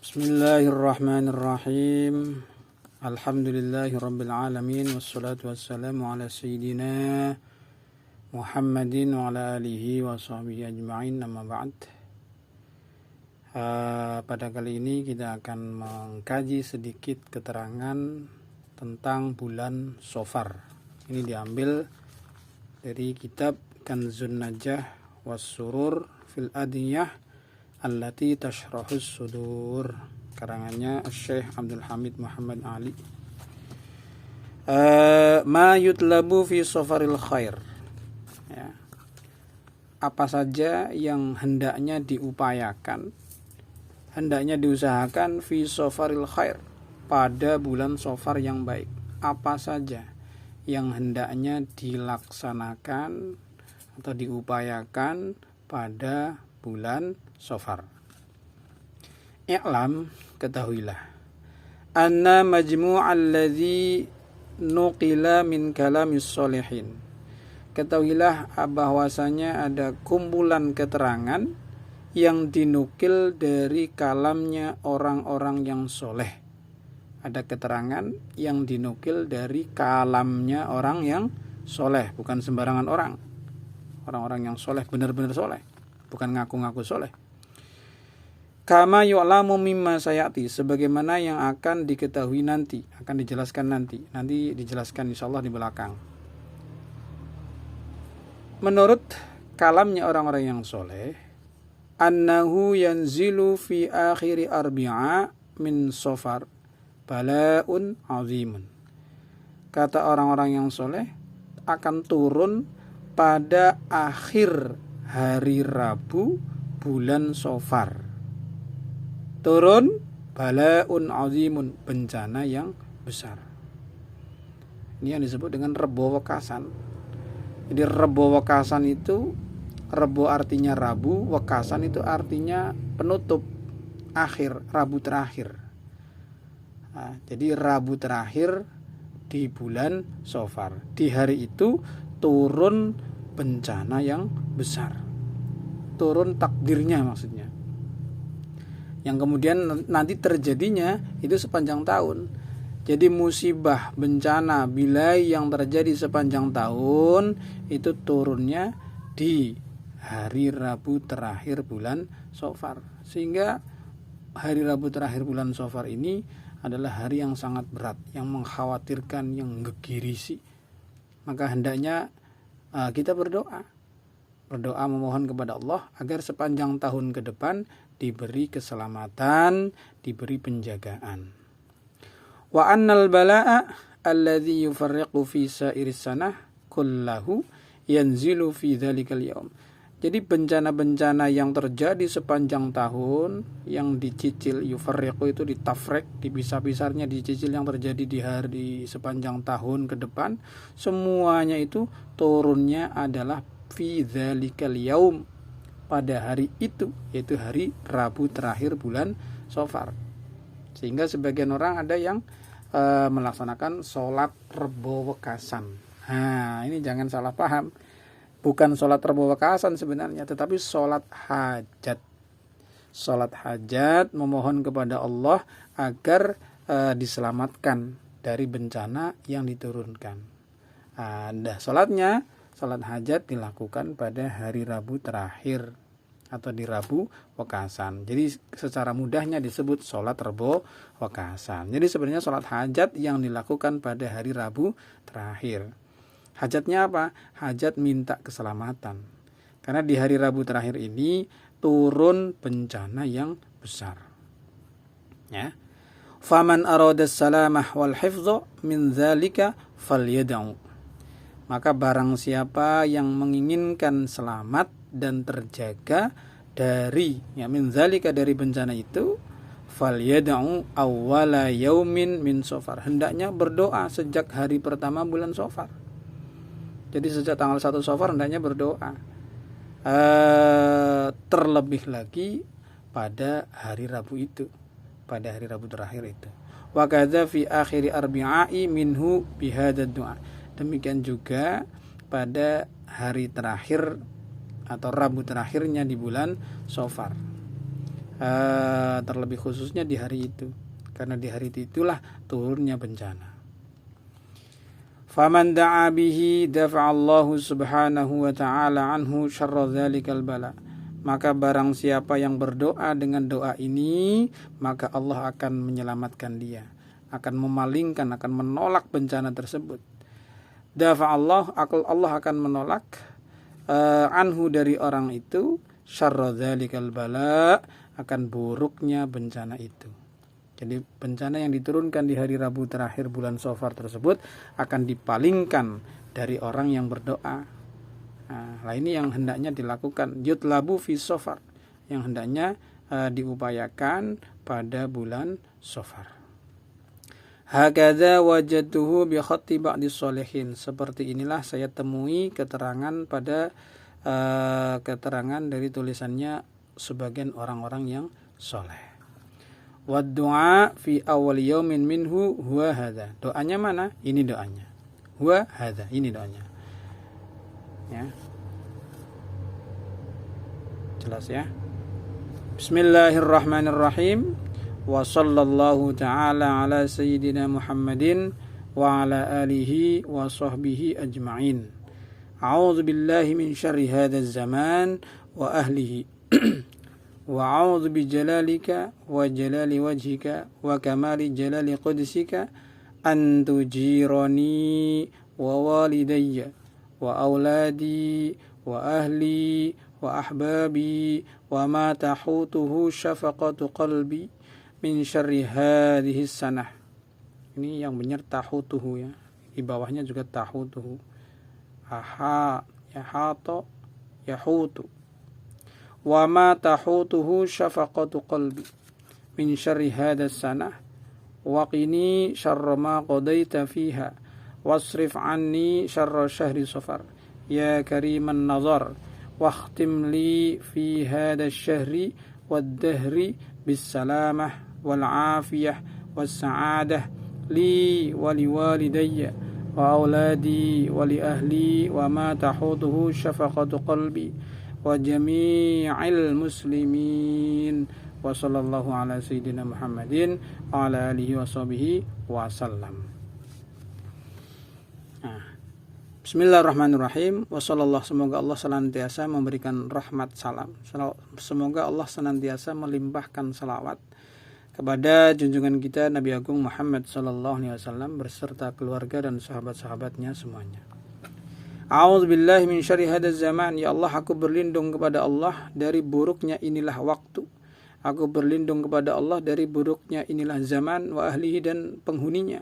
Bismillahirrahmanirrahim. Alhamdulillahirabbil alamin wassalatu wassalamu ala sayyidina Muhammadin wa ala alihi wa sahbihi ajma'in, amma ba'd. Pada kali ini kita akan mengkaji sedikit keterangan tentang bulan Shafar. Ini diambil dari kitab Kanzun Najah was Surur fil Adiyah allati tashrahus sudur, karangannya Syekh Abdul Hamid Muhammad Ali. Ma yutlabu fi safaril khair, ya. Apa saja yang hendaknya diupayakan, hendaknya diusahakan fi safaril khair, pada bulan Shafar yang baik. Apa saja yang hendaknya dilaksanakan atau diupayakan pada bulan Shafar. I'lam, ketahuilah, anna majmu'al ladzi nuqila min kalamis sholihin. Ketahuilah bahwasanya ada kumpulan keterangan yang dinukil dari kalamnya orang-orang yang soleh. Ada keterangan yang dinukil dari kalamnya orang yang soleh, bukan sembarangan orang. Orang-orang yang soleh, benar-benar soleh, bukan ngaku-ngaku soleh. Kama yu'lamu mimma sayati, sebagaimana yang akan diketahui nanti, akan dijelaskan nanti dijelaskan insyaallah di belakang. Menurut kalamnya orang-orang yang soleh, annahu yanzilu fi akhiri arbi'a min Shafar bala'un azimun. Kata orang-orang yang soleh, akan turun pada akhir hari Rabu bulan Shafar. Turun bala'un azimun, bencana yang besar. Ini yang disebut dengan rebo wekasan. Jadi rebo wekasan itu, rebo artinya Rabu, wekasan itu artinya penutup, akhir, Rabu terakhir. Nah, jadi Rabu terakhir di bulan Shafar. Di hari itu turun bencana yang besar. Turun takdirnya maksudnya. Yang kemudian nanti terjadinya itu sepanjang tahun. Jadi musibah, bencana, bilai yang terjadi sepanjang tahun itu turunnya di hari Rabu terakhir bulan Shafar. Sehingga hari Rabu terakhir bulan Shafar ini adalah hari yang sangat berat, yang mengkhawatirkan, yang gegirisi. Maka hendaknya kita berdoa memohon kepada Allah agar sepanjang tahun ke depan diberi keselamatan, diberi penjagaan. Wa annal bala'a alladhi yufarriqu fi sa'iris sanah kullahu yanzilu fi dzalikal yaum. Jadi bencana-bencana yang terjadi sepanjang tahun yang dicicil, yufarriqu itu ditafrek, dipisah-pisahnya, dicicil yang terjadi di hari sepanjang tahun ke depan, semuanya itu turunnya adalah fi dzalikal yaum, pada hari itu, yaitu hari Rabu terakhir bulan Shafar. Sehingga sebagian orang ada yang melaksanakan sholat rebo wekasan. Nah, ini jangan salah paham. Bukan sholat rebo wekasan sebenarnya, tetapi sholat hajat. Sholat hajat, memohon kepada Allah agar diselamatkan dari bencana yang diturunkan. Sholat hajat dilakukan pada hari Rabu terakhir atau di Rabu wekasan. Jadi secara mudahnya disebut sholat rebo wekasan. Jadi sebenarnya sholat hajat yang dilakukan pada hari Rabu terakhir. Hajatnya apa? Hajat minta keselamatan. Karena di hari Rabu terakhir ini turun bencana yang besar. Ya. Faman aradas salamah wal hifdha min dzalika falyad'u. Maka barang siapa yang menginginkan selamat dan terjaga dari min dzalika, dari bencana itu, falyad'u awwala yaumin min Shafar. Hendaknya berdoa sejak hari pertama bulan Shafar. Jadi sejak tanggal 1 Shafar hendaknya berdoa. Terlebih lagi pada hari Rabu itu, pada hari Rabu terakhir itu. Wa kadza fi akhiri arbi'i minhu bihadzal du'a. Demikian juga pada hari terakhir atau Rabu terakhirnya di bulan Shafar. terlebih khususnya di hari itu, karena di hari itulah turunnya bencana. Faman da'a bihi dafa'allahu subhanahu wa ta'ala anhu syarra dzalikal bala. Maka barang siapa yang berdoa dengan doa ini, maka Allah akan menyelamatkan dia, akan memalingkan, akan menolak bencana tersebut. Dafa'allah, Allah akan menolak anhu dari orang itu syarra dzalikal bala, akan buruknya bencana itu. Jadi bencana yang diturunkan di hari Rabu terakhir bulan Shafar tersebut akan dipalingkan dari orang yang berdoa. Nah ini yang hendaknya dilakukan, yutlabu fi Shafar, yang hendaknya diupayakan pada bulan Shafar. Hakadza wajadtuhu bi khatti ba'di sholihin. Seperti inilah saya temui keterangan pada keterangan dari tulisannya sebagian orang-orang yang soleh. Wa du'a fi awal yaumin minhu huwa hadza. Doanya mana? Ini doanya. Huwa hadza, ini doanya. Ya. Jelas ya? Bismillahirrahmanirrahim. Wa sallallahu ta'ala ala sayyidina Muhammadin wa ala alihi wa sahbihi ajma'in. A'udzu billahi min syarri hadzal zaman wa ahlihi. وأعوذ بجلالك وجلال وجهك وكمال جلال قدسك أن تجيرني ووالدي وأولادي وأهلي وأحبابي وما تحوطه شفقة قلبي من شر هذه السنة. Ini yang benar tahutuhu ya. Di bawahnya juga tahutuhu. Aha, yahato, yahutu. Wa ma tahutuhu syafaqatu qalbi min syarri hadas sanah wa qini syarra ma qadaita fiha wasrif anni syarra syahri Shafar ya kariman nazar wakhtim li fi hadas syahri wad dahri bis salamah wal afiyah was sa'adah li wa li walidayya wa auladi wa li ahli wa ma tahutuhu syafaqatu qalbi wa jami'il muslimin wa sallallahu ala sayyidina Muhammadin wa ala alihi wa sahbihi wa sallam. Bismillahirrahmanirrahim. Wa sallallahu, semoga Allah senantiasa memberikan rahmat salam. Semoga Allah senantiasa melimpahkan salawat kepada junjungan kita Nabi Agung Muhammad sallallahu alaihi wasallam beserta keluarga dan sahabat-sahabatnya semuanya. A'udzubillahi min syarri hadzal zaman. Ya Allah, aku berlindung kepada Allah dari buruknya inilah waktu. Aku berlindung kepada Allah dari buruknya inilah zaman wa ahlihi dan penghuninya.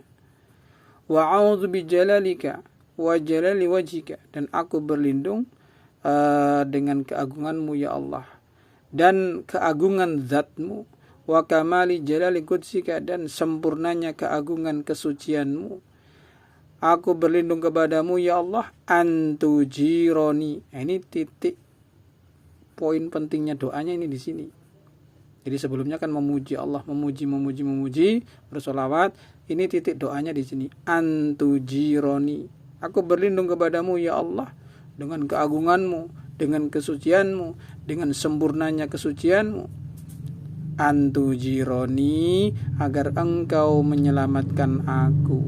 Wa a'udzu bijalalika wa jalali wajhika, dan aku berlindung dengan keagunganmu ya Allah dan keagungan zatmu, wa kamali jalali qudsika, dan sempurnanya keagungan kesucianmu. Aku berlindung kepadamu ya Allah antujironi. Ini titik poin pentingnya doanya ini di sini. Jadi sebelumnya kan memuji Allah, memuji, bersolawat. Ini titik doanya di sini. Antujironi. Aku berlindung kepadamu ya Allah dengan keagunganmu, dengan kesucianmu, dengan sempurnanya kesucianmu. Antujironi, agar engkau menyelamatkan aku,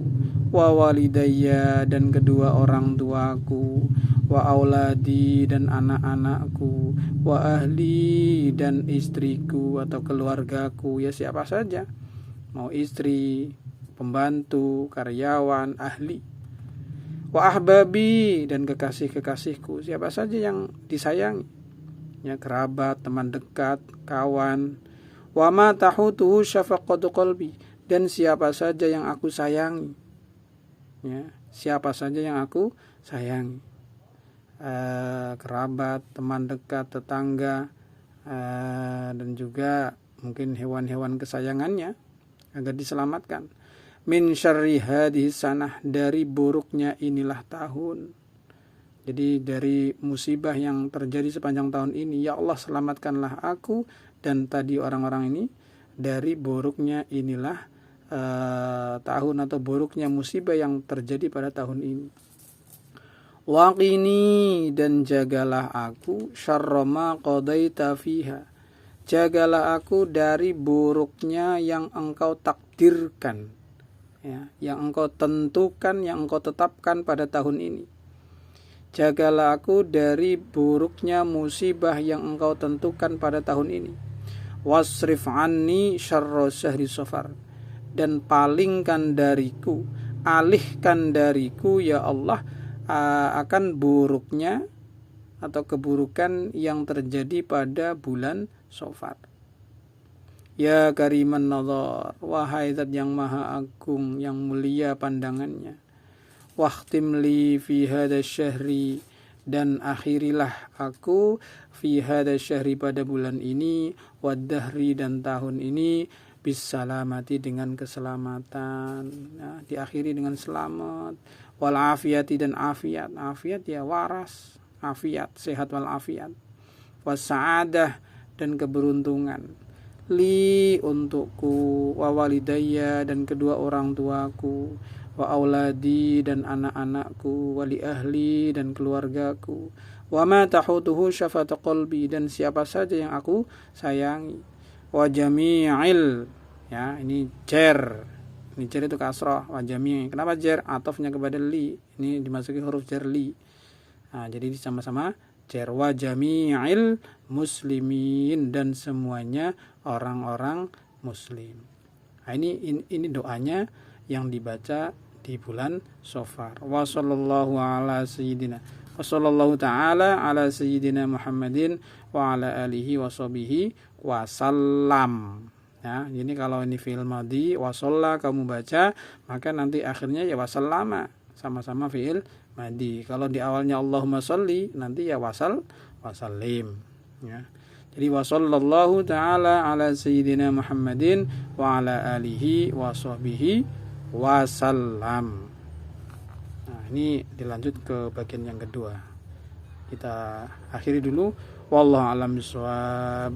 wa walidayya, dan kedua orang tuaku, wa auladi, dan anak-anakku, wa ahli, dan istriku atau keluargaku, ya siapa saja, mau istri, pembantu, karyawan, ahli, wa ahbabi, dan kekasih-kekasihku, siapa saja yang disayangi, ya kerabat, teman dekat, kawan. Wa ma tahutuhu syafaqatu qalbi, dan siapa saja yang aku sayangi, ya siapa saja yang aku sayangi, kerabat, teman dekat, tetangga, dan juga mungkin hewan-hewan kesayangannya, agar diselamatkan. Min syarri hadhihi sanah, dari buruknya inilah tahun. Jadi dari musibah yang terjadi sepanjang tahun ini, ya Allah selamatkanlah aku dan tadi orang-orang ini dari buruknya inilah tahun atau buruknya musibah yang terjadi pada tahun ini. Waqini, dan jagalah aku syarra ma qadaita fiha, jagalah aku dari buruknya yang engkau takdirkan, ya, yang engkau tentukan, yang engkau tetapkan pada tahun ini. Jagalah aku dari buruknya musibah yang engkau tentukan pada tahun ini. Wasrif anni syarra syahri Safar, dan palingkan dariku, alihkan dariku ya Allah akan buruknya atau keburukan yang terjadi pada bulan Safar. Ya kariman nazar, wahai zat yang maha agung, yang mulia pandangannya. Wahtim li fi hadha syahri, dan akhirilah aku fi hadha syahri, pada bulan ini, waddahri, dan tahun ini, bisalamati, dengan keselamatan, ya, diakhiri dengan selamat, wal afiyati, dan afiat, afiat ya waras, afiat sehat, wal afiat, was saadah, dan keberuntungan, li, untukku, wa walidayya, dan kedua orang tuaku, wa auladi, dan anak-anakku, wali ahli, dan keluargaku, wa ma tahutuhu syafata qalbi, dan siapa saja yang aku sayangi, wa jami'il, ya ini jer, ini jer itu kasrah, wa jami', kenapa jer? Atofnya kepada li, ini dimasuki huruf jer li, nah, jadi sama-sama jer, wa jami'il muslimin, dan semuanya orang-orang muslim. Nah, ini doanya yang dibaca di bulan Safar. Wa sallallahu ta'ala ala sayyidina Muhammadin wa ala alihi wa sahbihi wa sallam. Ya, ini kalau ini fi'il madhi, wa shalla kamu baca, maka nanti akhirnya ya wa sallama, sama-sama fi'il madhi. Kalau di awalnya Allahumma sholli, nanti ya wasal wasallim, ya. Jadi wa sallallahu ta'ala ala sayyidina Muhammadin wa ala alihi wa sahbihi wasallam. Nah, ini dilanjut ke bagian yang kedua. Kita akhiri dulu. Wallahu a'lam bishawab.